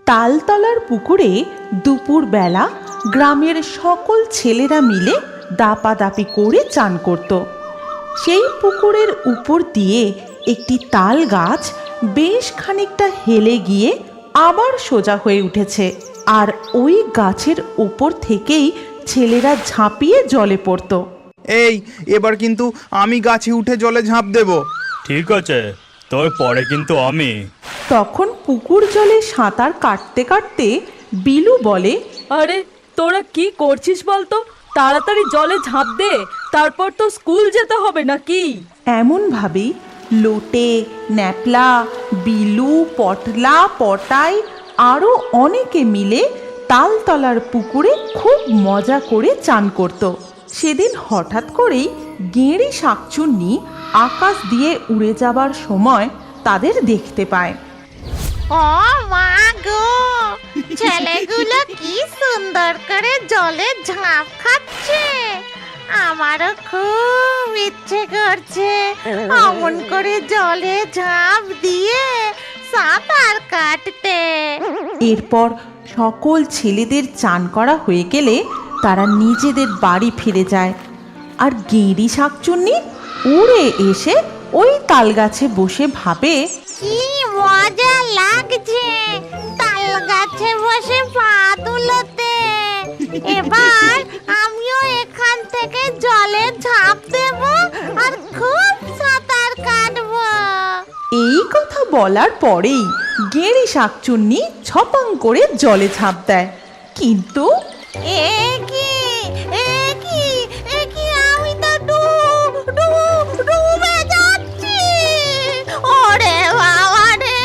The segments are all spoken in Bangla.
তালতলার পুকুরে দুপুরবেলা গ্রামের সকল ছেলেরা মিলে দাপাদাপি করে চান করত। সেই পুকুরের উপর দিয়ে একটি তাল গাছ বেশ খানিকটা হেলে গিয়ে আবার সোজা হয়ে উঠেছে, আর ওই গাছের উপর থেকেই ছেলেরা ঝাঁপিয়ে জলে পড়ত। এই এবার কিন্তু আমি গাছে উঠে জলে ঝাঁপ দেব। ঠিক আছে, তবে পরে কিন্তু আমি। তখন পুকুর জলে সাঁতার কাটতে কাটতে বিলু বলে, আরে তোরা কি করছিস বলতো? তাড়াতাড়ি জলে ঝাঁপ দে, তারপর তো স্কুল যেতে হবে নাকি? এমনভাবেই লোটে, ন্যাপলা, বিলু, পটলা, পটাই আরও অনেকে মিলে তালতলার পুকুরে খুব মজা করে চান করত। সেদিন হঠাৎ করেই গেঁড়ি শাকচুন্নি আকাশ দিয়ে উড়ে যাবার সময় তাদের দেখতে পায়। ও মা গো, ছেলেগুলো কি সুন্দর করে জলে ঝাঁপ খাচ্ছে। আমারও খুব ইচ্ছে করছে অমন করে জলে ঝাঁপ দিয়ে সাঁতার কাটতে। এরপর সকল ছেলেদের চান করা হয়ে গেলে তারা নিজেদের বাড়ি ফিরে যায়, আর গেঁড়ি শাকচুন্নি উড়ে এসে ওই তাল গাছে বসে ভাবে, কি মজা লাগছে তাল গাছে বসে পা তুলতে। এবার আমিও এখান থেকে জলে ঝাঁপ দেব আর খুব সাঁতার কাটবো। এই কথা বলার পরেই গেঁড়ি শাকচুন্নি ছপাং করে জলে ঝাঁপ দেয়। কিন্তু এ কি আমি তো ডুবে যাচ্ছি। ওরে বাবা রে!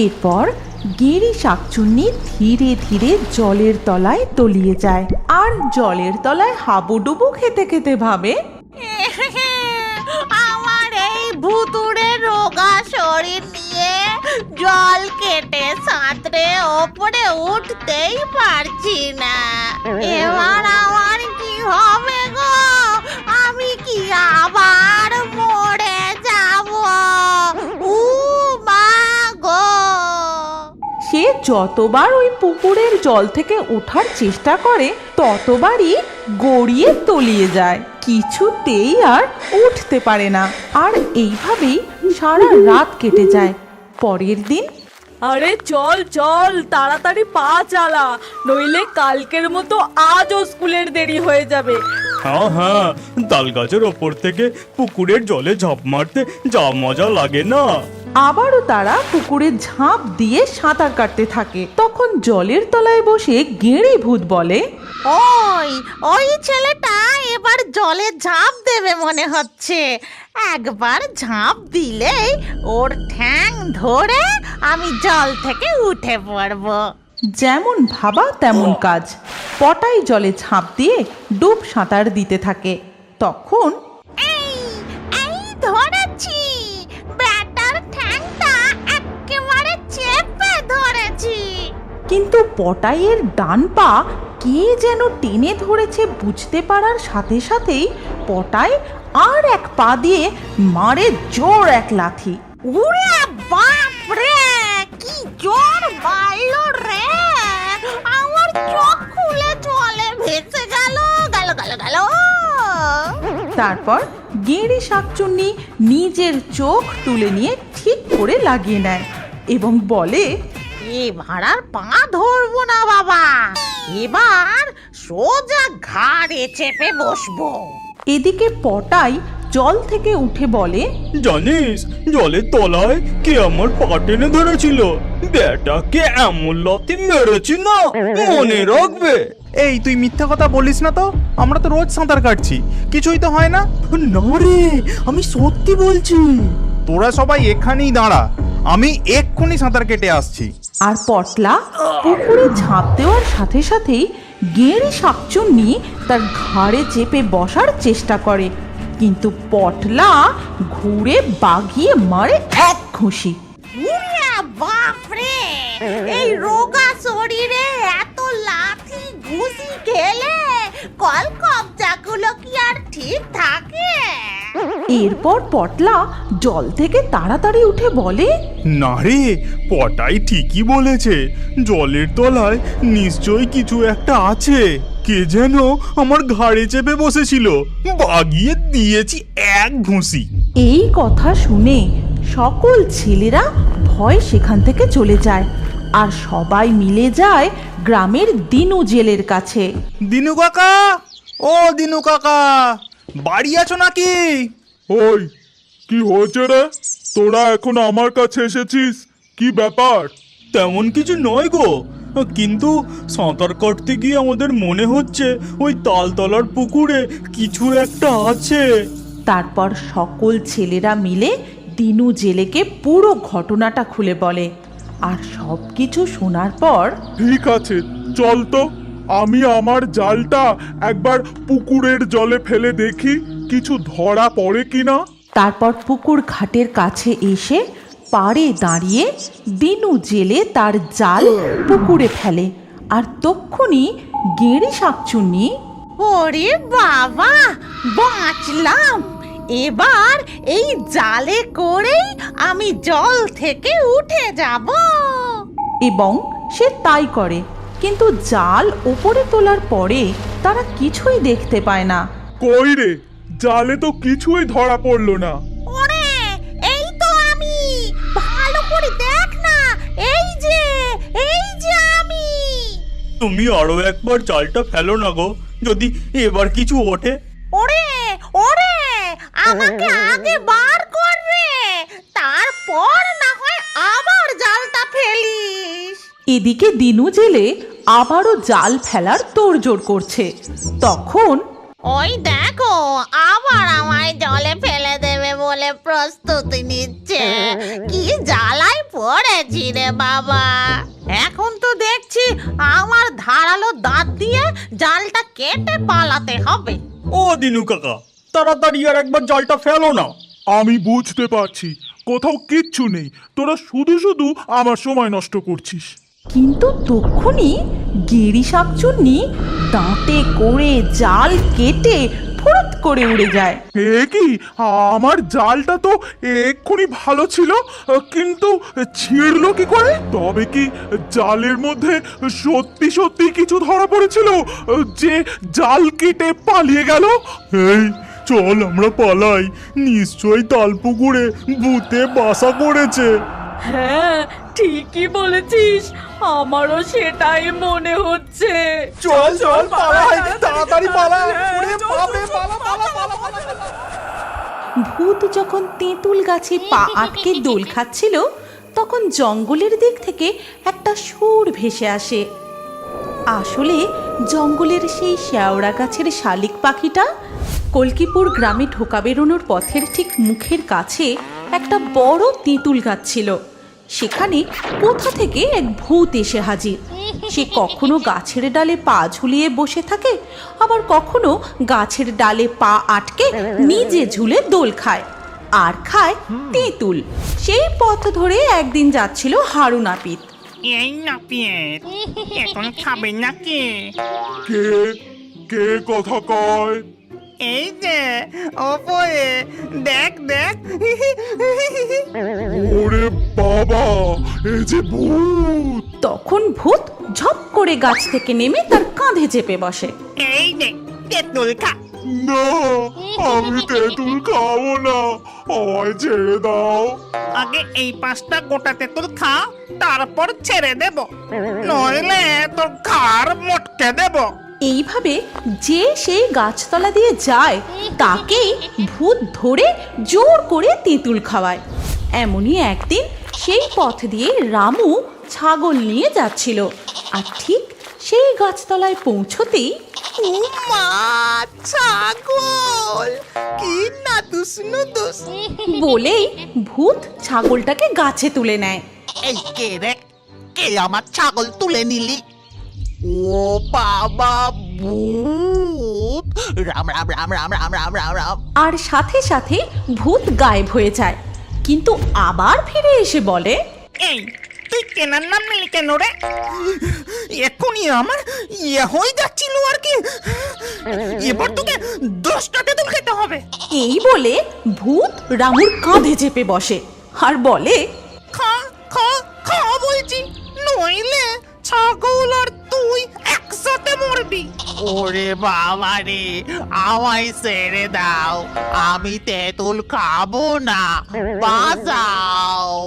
এরপর গেঁড়ি শাকচুন্নি ধীরে ধীরে জলের তলায় তলিয়ে যায়, আর জলের তলায় হাবুডুবু খেতে খেতে ভাবে, আমার এই ভুতুড়ে রোগা শরীর নিয়ে জল কেটে সাঁতরে ওপরে উঠতেই পারছি না। এবার আমার কি হবে গো? আমি কি আবার মরে যাব? উ মা গো! সে যতবার ওই পুকুরের জল থেকে ওঠার চেষ্টা করে ততবারই গড়িয়ে তলিয়ে যায়, কিছুতেই আর উঠতে পারে না। আর এইভাবেই সারা রাত কেটে যায়। পরের দিন আরে চল চল, তাড়াতাড়ি পা চালা, নইলে কালকের মতো আজও স্কুলের দেরি হয়ে যাবে। হ্যাঁ হ্যাঁ, তাল গাছের ওপর থেকে পুকুরের জলে ঝাঁপ মারতে যা মজা লাগে না। আবারও তারা পুকুরে ঝাঁপ দিয়ে সাঁতার কাটতে থাকে। তখন জলের তলায় বসে গেঁড়ি ভূত বলে, ওই ছেলেটা এবার জলে ঝাঁপ দেবে মনে হচ্ছে। একবার ঝাঁপ দিলেই ওর ঠ্যাং ধরে আমি জল থেকে উঠে পড়বো। যেমন ভাবা তেমন কাজ। পটাই জলে ঝাঁপ দিয়ে ডুব সাঁতার দিতে থাকে। তখন এই ধরেছি, ব্যাটার ঠ্যাংটা একেবারে চেপে ধরেছি। কিন্তু পটাইয়ের ডান পা কে যেন টেনে ধরেছে বুঝতে পারার সাথে সাথেই পটাই আর এক পা দিয়ে মারে জোর এক লাথি। উরে বাপ রে, কি জোর মারলো রে! আমার চোখ খুলে জলে ভেসে গেল। তারপর গেঁড়ি শাকচুন্নি নিজের চোখ তুলে নিয়ে ঠিক করে লাগিয়ে নেয় এবং বলে, এবার আর পা ধরবো না বাবা, এবার সোজা ঘাড়ে চেপে বসবো। এদিকে পটাই জল থেকে উঠে বলে, জানিস জলের তলায় কে আমার পা টেনে ধরেছিল? বেটাকে এমন লাথি মেরেছি না, মনে রাখবে। এই তুই মিথ্যা কথা বলিস না তো, আমরা তো রোজ সাঁতার কাটছি, কিছুই তো হয় না। না রে, আমি সত্যি বলছি। তোরা সবাই এখানেই দাঁড়া, আমি এক্ষুনি সাঁতার কেটে আসছি। আর পটলা পুকুরে ঝাঁপ দেওয়ার সাথে সাথেই গেঁড়ি শাকচুন্নি তার ঘাড়ে চেপে বসার চেষ্টা করে, কিন্তু পটলা ঘুরে বাগিয়ে মারে এক ঘুষি। উরে বাপ রে, এই রোগা শরীরে এত লাথি ঘুষি খেলে কল কবজাগুলো কি আর ঠিক থাকে? এরপর পটলা জল থেকে তাড়াতাড়ি উঠে বলে, না রে, পটাই ঠিকই বলেছে, জলের তলায় নিশ্চয়ই কিছু একটা আছে। কে যেন আমার ঘাড়ে চেপে বসেছিল, বাগিয়ে দিয়েছি এক ঘুষি। এই কথা শুনে সকল ছেলেরা ভয় সেখান থেকে চলে যায় আর সবাই মিলে যায় গ্রামের দিনু জেলের কাছে। দিনু কাকা, ও দিনু কাকা, বাড়ি আছো নাকি? ওই কি হয়েছে রে? তোরা এখন আমার কাছে এসেছিস, কি ব্যাপার? তেমন কিছু নয় গো, কিন্তু সাঁতার কাটতে গিয়ে আমাদের মনে হচ্ছে ওই তালতলার পুকুরে কিছু একটা আছে। তারপর সকল ছেলেরা মিলে দিনু জেলেকে পুরো ঘটনাটা খুলে বলে। আর সব কিছু শোনার পর ঠিক আছে, চল তো, আমি আমার জালটা একবার পুকুরের জলে ফেলে দেখি কিছু ধরা পড়ে কিনা। তারপর পুকুর ঘাটের কাছে এসে পাড়ে দাঁড়িয়ে দিনু জেলে তার জাল পুকুরে ফেলে। আর তক্ষুনি গেঁড়ি শাকচুন্নি ওরে বাবা, বাঁচলাম! এবার এই জালে করেই আমি জল থেকে উঠে যাব। এবং সে তাই করে, কিন্তু জাল ওপরে তোলার পরে তারা কিছুই দেখতে পায় না। কই রে, জালে তো কিছুই ধরা পড়লো না। ওরে, এই তো আমি! ভালো করে দেখ না, এই যে আমি! তুমি আরো একবার জালটা ফেলো না গো, যদি এবার কিছু ওঠে। ওরে ওরে, আমাকে আগে বার কর রে, তারপর না হয় আবার জালটা ফেলিস। এদিকে দিনু জেলে আবারও জাল ফেলার তোড়জোড় করছে। তখন ওই দেখো, আবার আমায় জলে ফেলে দেবে বলে প্রস্তুতি নিচ্ছে। কি জ্বালায় পড়েছি রে বাবা! এখন তো দেখছি আমার ধারালো দাঁত দিয়ে জালটা কেটে পালাতে হবে। ও দিনু কাকা, তাড়াতাড়ি আর একবার জালটা ফেলো না। আমি বুঝতে পারছি কোথাও কিচ্ছু নেই, তোরা শুধু শুধু আমার সময় নষ্ট করছিস। কিন্তু তক্ষুনি গেঁড়ি শাকচুন্নি দাঁতে করে জাল কেটে ফুরুত করে উড়ে যায়। এ কি, আমার জালটা তো এক্ষুনি ভালো ছিল, কিন্তু ছিঁড়লো কি করে? তবে কি জালের মধ্যে সত্যি সত্যি কিছু ধরা পড়েছিল যে জাল কেটে পালিয়ে গেল? এই চল আমরা পালাই, নিশ্চয়ই তালপুকুরে ভূতে বাসা করেছে। হ্যাঁ, ঠিকই বলেছিস, আমারও সেটাই মনে হচ্ছে। চল চল পালাই, তাড়াতাড়ি পালা! ওরে বাপরে, পালা পালা পালা পালা! ভূত যখন তেঁতুল গাছে পা আটকে দোল খাচ্ছিল, তখন জঙ্গলের দিক থেকে একটা সুর ভেসে আসে। আসলে জঙ্গলের সেই শেওড়া গাছের শালিক পাখিটা কল্কিপুর গ্রামে ঢোকা বেরোনোর পথের ঠিক মুখের কাছে একটা বড় তেঁতুল গাছ ছিল। সেখানে কোথা থেকে এক ভূত এসে হাজির। সে কখনো গাছের ডালে পা ঝুলিয়ে বসে থাকে, আবার কখনো গাছের ডালে পা আটকে নিজে ঝুলে দোল খায়, আর খায় তেঁতুল। সেই পথ ধরে একদিন যাচ্ছিল হারু নাপিত। এই নাপিত, এখন খাবে নাকি? কে কে কথা কয়? এই যে ওপরে দেখ দেখ। ওরে বাবা, এই যে ভূত! তখন ভূত ঝপ করে গাছ থেকে নেমে তার কাঁধে চেপে বসে। এই দেখ, তেঁতুল খা। না, আমি তেঁতুল খাবো না, আমায় ছেড়ে দাও। আগে এই 5টা গোটা তেঁতুল খা, তারপর ছেড়ে দেব, নইলে তোর ঘাড় মটকে দেব। এইভাবে যে সেই গাছতলা দিয়ে যায় তাকেই ভূত ধরে জোর করে তেঁতুল খাওয়ায়। এমনই একদিন সেই পথ দিয়ে রামু ছাগল নিয়ে যাচ্ছিল, আর ঠিক সেই গাছতলায় পৌঁছতেই উমা, ছাগল! কি নাদুস নুদুস! বলেই ভূত ছাগলটাকে গাছে তুলে নেয়। এই কে রে? কে আমার ছাগল তুলে নিলি? ও বাবা, ভূত! রাম রাম রাম রাম রাম রাম রাম রাম! আর সাথে সাথে ভূত গায়েব হয়ে যায়, কিন্তু আবার ফিরে এসে বলে, এই তুই কেনার নাম নিলি কেন রে? এখনই আমার হয়ে যাচ্ছিল আর কি। এবার তোকে 10টা তেঁতুল খেতে হবে। এই বলে ভূত রামুর কাঁধে চেপে বসে আর বলে, খা খা খা বলছি, নইলে ছাগল আর তুই একসাথে মরবি। ওরে বাবা রে, আমায় ছেড়ে দাও, আমি তেঁতুল খাবো না, বাঁচাও।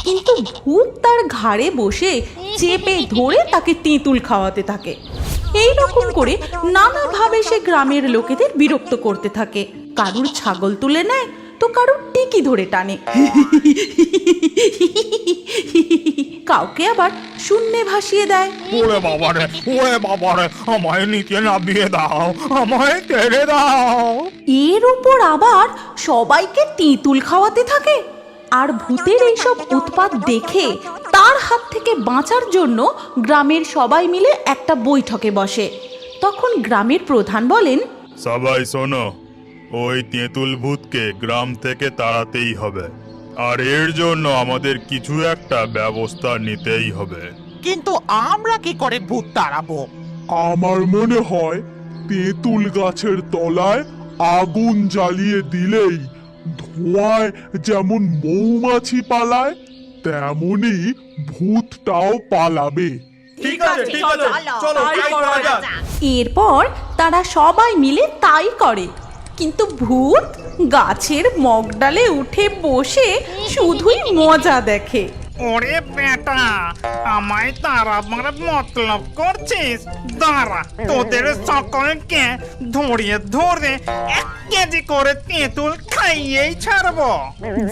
কিন্তু ভূত তার ঘাড়ে বসে চেপে ধরে তাকে তেঁতুল খাওয়াতে থাকে। এই রকম করে নানাভাবে সে গ্রামের লোকেদের বিরক্ত করতে থাকে। কারুর ছাগল তুলে নেয় তো কারুর টিকি ধরে টানে, কাউকে আবার শূন্যে ভাসিয়ে দেয়। ওরে বাবারে, আমায় নিচে নামিয়ে দাও, আমায় ছেড়ে দাও। এর উপর আবার সবাইকে তেঁতুল খাওয়াতে থাকে। আর ভূতের এইসব উৎপাত দেখে তার হাত থেকে বাঁচার জন্য গ্রামের সবাই মিলে একটা বৈঠকে বসে। তখন গ্রামের প্রধান বলেন, সবাই শোনো, ওই তেঁতুল ভূতকে গ্রাম থেকে তাড়াতেই হবে, আর এর জন্য আমাদের কিছু একটা ব্যবস্থা নিতেই হবে। কিন্তু আমরা কি করে ভূত তাড়াবো? আমার মনে হয় তেঁতুল গাছের তলায় আগুন জ্বালিয়ে দিলেই ধোঁয়ায় যেমন মৌমাছি পালায়, তেমনি ভূতটাও পালাবে। ঠিক আছে, চলো তাই করা যাক। এরপর তারা সবাই মিলে তাই করে। কিন্তু ভূত গাছের মগডালে উঠে বসে শুধুই মজা দেখে। ওরে বেটা, আমায় তাড়াবার মতলব করছিস? দাঁড়া, তোদের সকলকে ধরে ধরে 1 কেজি করে তেঁতুল খাইয়েই ছাড়বো।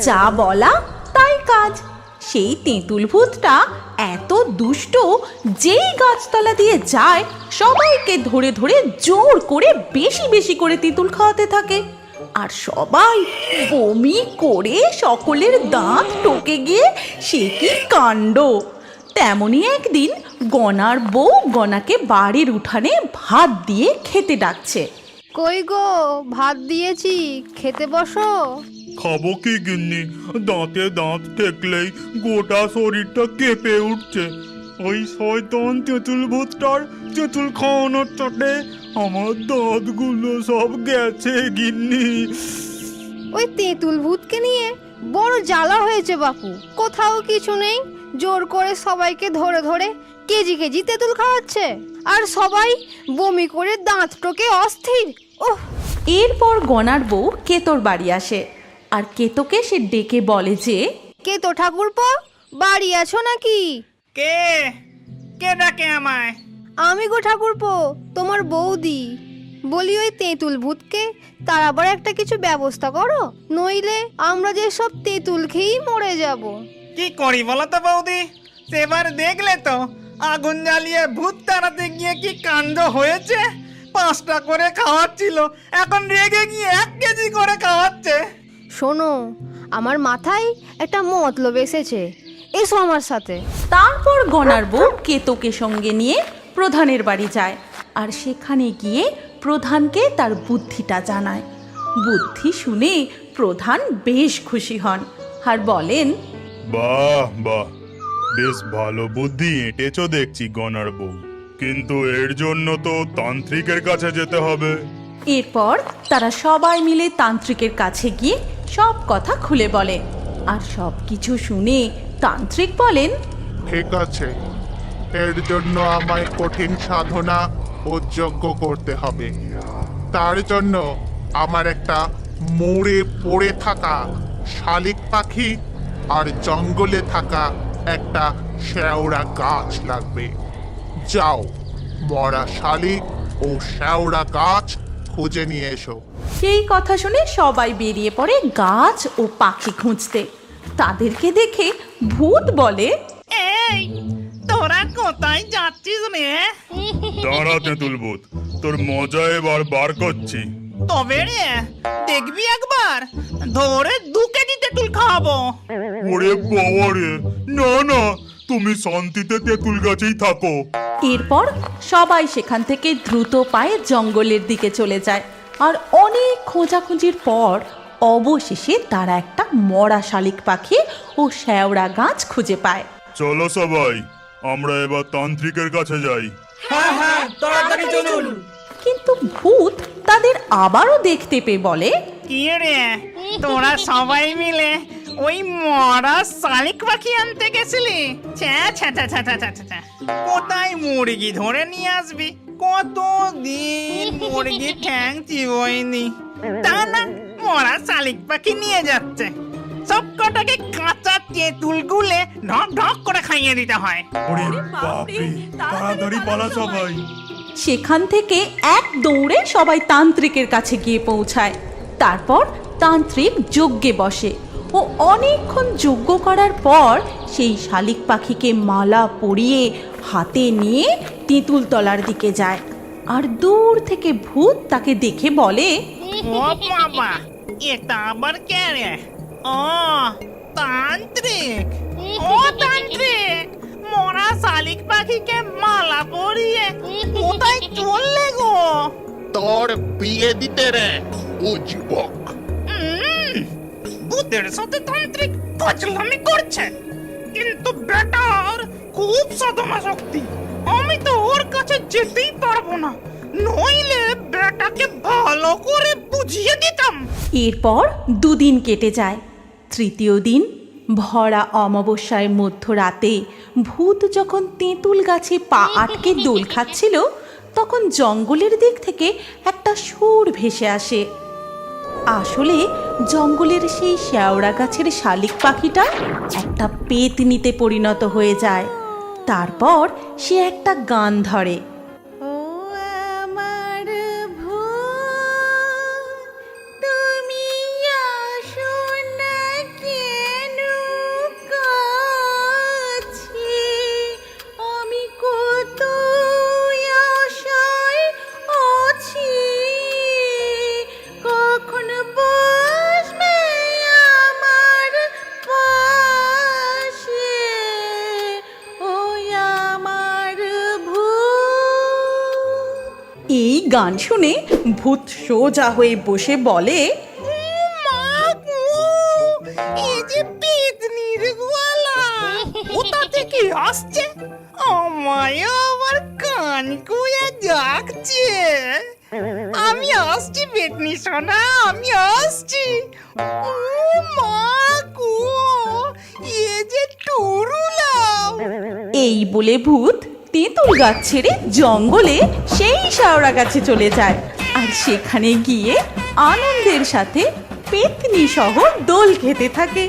যা বলা তাই কাজ। সেই তেঁতুল ভূতটা এত দুষ্ট, যেই গাছতলা দিয়ে যায় সবাইকে ধরে ধরে জোর করে বেশি বেশি করে তেঁতুল খাওয়াতে থাকে। আর সবাই বমি করে সকলের দাঁত টকে গিয়ে সে কি কাণ্ড। তেমনি একদিন গনার বউ গনাকে বাড়ির উঠানে ভাত দিয়ে খেতে ডাকছে। কই গো, ভাত দিয়েছি, খেতে বসো। খাবো কি গিন্নি, দাঁতে দাঁত ঠেকলেই গোটা শরীরটা কেঁপে উঠছে। ওই শয়তান তেঁতুল ভূতটার তেঁতুল খাওয়ানোর চটে আমার দাঁতগুলো সব গেছে গিন্নি। ওই তেঁতুল ভূতকে নিয়ে বড় জ্বালা হয়েছে বাপু। কোথাও কিছু নেই, জোর করে সবাইকে ধরে ধরে কেজি কেজি তেঁতুল খাওয়াচ্ছে, আর সবাই বমি করে দাঁত টোকে অস্থির। ওহ! এরপর গনার বউ কেতোর বাড়ি আসে, আর কেতোকে সে ডেকে বলে যে, কে তো ঠাকুরপো, বাড়ি আছো নাকি? কে কে ডাকে আমায়? আমি গো ঠাকুরপো, তোমার বৌদি। বলি ওই তেঁতুল ভূতকে তার আবার একটা কিছু ব্যবস্থা করো, নইলে আমরা যে সব তেঁতুল খেয়েই মরে যাব। কি করি বলো তো বৌদি? সেবার দেখলে তো আগুন জ্বালিয়ে ভূত তাড়াতে গিয়ে কি কাণ্ড হয়েছে। 5টা করে খাওয়াচ্ছিল, এখন রেগে গিয়ে 1 কেজি করে খাওয়াচ্ছে। শোনো, আমার মাথায় একটা মতলব এসেছে, এসো আমার সাথে। তারপর গনার বউ কেতোকে সঙ্গে নিয়ে প্রধানের বাড়ি যায়, আর সেখানে গিয়ে প্রধানকে তার বুদ্ধিটা জানায়। বুদ্ধি শুনে প্রধান বেশ খুশি হন আর বলেন, বাহ বাহ, বেশ ভালো বুদ্ধি এঁটেছো দেখছি গনার বউ, কিন্তু এর জন্য তো তান্ত্রিকের কাছে যেতে হবে। এরপর তারা সবাই মিলে তান্ত্রিকের কাছে গিয়ে সব কথা খুলে বলে। আর সব কিছু শুনে তান্ত্রিক বলেন, ঠিক আছে, এর জন্য আমায় কঠিন সাধনা ও যজ্ঞ করতে হবে। তার জন্য আমার একটা মরে পড়ে থাকা শালিক পাখি আর জঙ্গলে থাকা একটা শেওড়া গাছ লাগবে। যাও, মরা শালিক ও শেওড়া গাছ খুঁজে নিয়ে এসো। সেই কথা শুনে সবাই বেরিয়ে পড়ে গাছ ও পাখি খুঁজতে। তাদেরকে দেখে ভূত বলে, এই তোরা কোথায় যাচ্ছিস রে? দাঁড়া তেঁতুল ভূত, তোর মজা এবার বার করছি। তবে রে, দেখবি একবার ধরে 2 কেজি তেঁতুল খাওয়াবো। ওরে বাবা রে, না না, তুমি শান্তিতে তেঁতুল গাছেই থাকো। এরপর সবাই সেখান থেকে দ্রুত পায়ে জঙ্গলের দিকে চলে যায়। আর অনেক খোঁজাখুঁজির পর অবশেষে তারা একটা মরা শালিক পাখি ও শেওড়া গাছ খুঁজে পায়। চলো সবাই, আমরা এবার তান্ত্রিকের কাছে যাই। হ্যাঁ হ্যাঁ, তাড়াতাড়ি চলুন। কিন্তু ভূত তাদের আবারও দেখতে পেয়ে বলে, কি রে, তোরা সবাই মিলে ওই মরা শালিক পাখি আনতে গেছিলি? ছ্যা ছ্যা ছ্যা ছ্যা ছ্যা ছ্যা ছ্যা। কোথায় মুরগি ধরে নিয়ে আসবি? কতদিন মুরগি ঠ্যাং চিবোয়নি, তা না মরা শালিক পাখি নিয়ে যাচ্ছে। সব কটাকে কাঁচা তেঁতুল গুলে ঢক ঢক করে খাইয়ে দিতে হয়। ওরে বাপরে, তাড়াতাড়ি পালা সবাই। সেখান থেকে এক দৌড়ে সবাই তান্ত্রিকের কাছে গিয়ে পৌঁছায়। তারপর তান্ত্রিক যজ্ঞে বসে ও অনেকক্ষণ যজ্ঞ করার পর সেই শালিক পাখিকে মালা পরিয়ে হাতে নিয়ে তেঁতুল তলার দিকে যায়। আর দূর থেকে ভূত তাকে দেখে বলে, ও বাবা, এটা আবার কে রে? ও তান্ত্রিক, ও তান্ত্রিক, মরা শালিক পাখিকে মালা পরিয়ে কোথায় চললে গো? তোর বিয়ে দিতে রে ও যুবক। ভূতের সাথে তান্ত্রিক ফাজলামি করছে, কিন্তু বেটার খুব সাধনা শক্তি। আমি তো ওর কাছে যেতেই পারবো না, নইলে বেটাকে ভালো করে বুঝিয়ে দিতাম। এরপর দুদিন কেটে যায়। তৃতীয় দিন ভরা অমাবস্যায় মধ্যরাতে ভূত যখন তেঁতুল গাছে পা আটকে দোল খাচ্ছিল, তখন জঙ্গলের দিক থেকে একটা সুর ভেসে আসে। আসলে জঙ্গলের সেই শেওড়া গাছের শালিক পাখিটা একটা পেতনিতে পরিণত হয়ে যায়। তারপর সে একটা গান ধরে, ও আমার ভূত, তুমি আসো না কেন কাছে? আমি কত আশায় আছি, কখন বসবে আমার পাশে? ও আমার ভূত। এই গান শুনে ভূত সোজা হয়ে বসে বলে, এই যে পেতনির গলা, কোথা থেকে আসছে? আমায় আবার কান কুয়ে ডাকছে। আমি আসছি পেতনি সোনা, আমি আসছি। ও মা গো, এ যে টুরুলাও। এই বলে ভূত তেঁতুল গাছ ছেড়ে জঙ্গলে সেই শেওড়া গাছে চলে যায়। আর সেখানে গিয়ে আনন্দের সাথে পেতনি সহ দোল খেতে থাকে।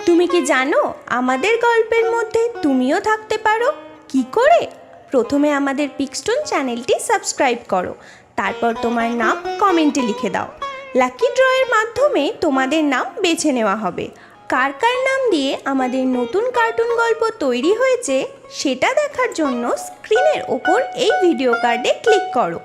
তুমি কি জানো আমাদের গল্পের মধ্যে তুমিও থাকতে পারো? কি করে? প্রথমে আমাদের পিক্সটোন চ্যানেলটি সাবস্ক্রাইব করো, তারপর তোমার নাম কমেন্টে লিখে দাও। লাকি ড্রয়ের মাধ্যমে তোমাদের নাম বেছে নেওয়া হবে। কার কার নাম দিয়ে আমাদের নতুন কার্টুন গল্প তৈরি হয়েছে সেটা দেখার জন্য স্ক্রিনের ওপর এই ভিডিও কার্ডে ক্লিক করো।